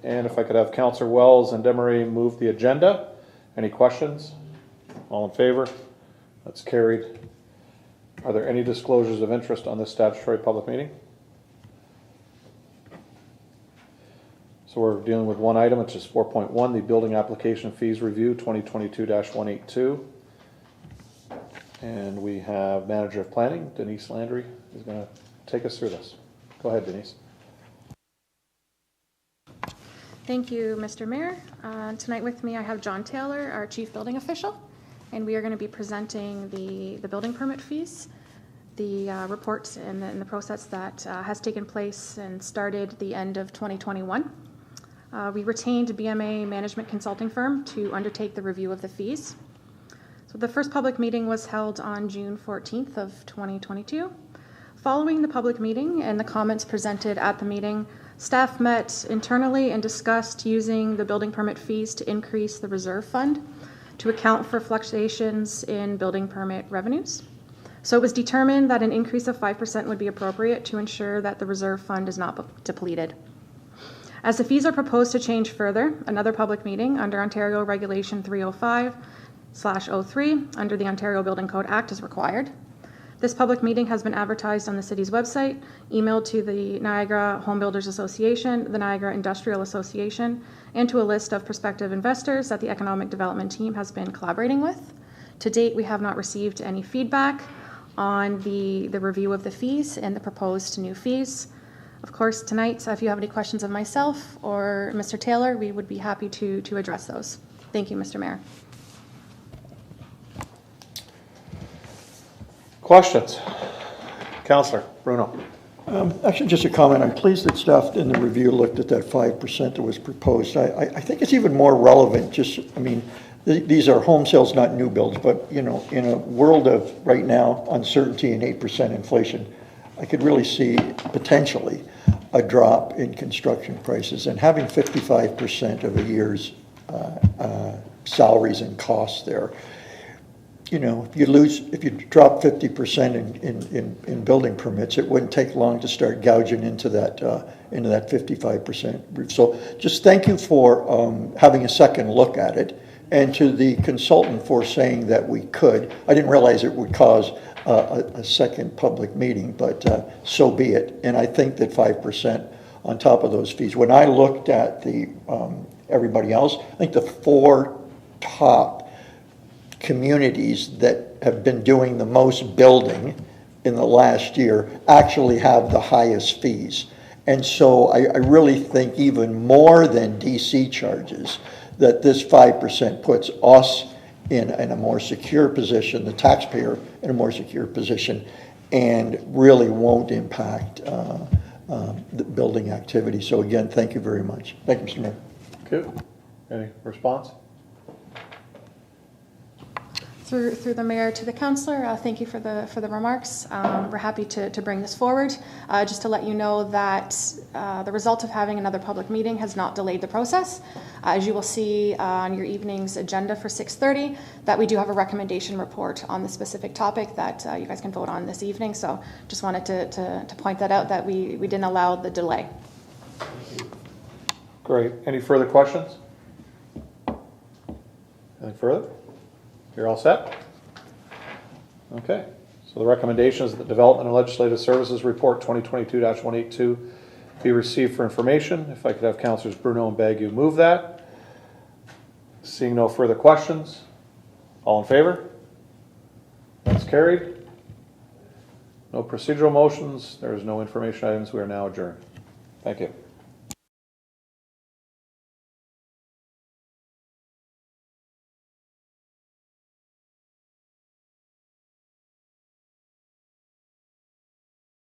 And if I could have Councillor Wells and Demery move the agenda. Any questions? All in favor? That's carried. Are there any disclosures of interest on this statutory public meeting? So we're dealing with one item, which is 4.1, the building application fees review 2022-182. And we have Manager of Planning, Denise Landry, is going to take us through this. Go ahead, Denise. Thank you, Mr. Mayor. Tonight with me I have John Taylor, our Chief Building Official, and we are going to be presenting the building permit fees, the reports and the process that has taken place and started the end of 2021. We retained a BMA management consulting firm to undertake the review of the fees. So the first public meeting was held on June 14th of 2022. Following the public meeting and the comments presented at the meeting, staff met internally and discussed using the building permit fees to increase the reserve fund to account for fluctuations in building permit revenues. So it was determined that an increase of 5% would be appropriate to ensure that the reserve fund is not depleted. As the fees are proposed to change further, another public meeting under Ontario Regulation 305/03 under the Ontario Building Code Act is required. This public meeting has been advertised on the city's website, emailed to the Niagara Home Builders Association, the Niagara Industrial Association, and to a list of prospective investors that the Economic Development team has been collaborating with. To date, we have not received any feedback on the review of the fees and the proposed new fees. Of course, tonight, if you have any questions of myself or Mr. Taylor, we would be happy to address those. Thank you, Mr. Mayor. Questions? Councillor Bruno. Actually, just a comment. I'm pleased that staff in the review looked at that 5% that was proposed. I think it's even more relevant. These are home sales, not new builds, but in a world of right now uncertainty and 8% inflation, I could really see potentially a drop in construction prices, and having 55% of a year's salaries and costs there. If you drop 50% in building permits, it wouldn't take long to start gouging into that 55% roof. So just thank you for having a second look at it, and to the consultant for saying that we could. I didn't realize it would cause a second public meeting, but so be it. And I think that 5% on top of those fees. When I looked at the everybody else, I think the four top communities that have been doing the most building in the last year actually have the highest fees. And so I really think even more than DC charges, that this 5% puts us in a more secure position, the taxpayer in a more secure position, and really won't impact the building activity. So again, thank you very much. Thank you, Mr. Mayor. Good. Any response? Through the mayor to the councillor, thank you for the remarks. We're happy to bring this forward. Just to let you know that the result of having another public meeting has not delayed the process. As you will see on your evening's agenda for 6:30, that we do have a recommendation report on the specific topic that you guys can vote on this evening. So just wanted to point that out, that we didn't allow the delay. Great. Any further questions? Anything further? You're all set? Okay. So the recommendation is that the Development and Legislative Services Report 2022-182 be received for information. If I could have Councillors Bruno and Bagu move that. Seeing no further questions, all in favor? That's carried. No procedural motions. There is no information items. We are now adjourned. Thank you.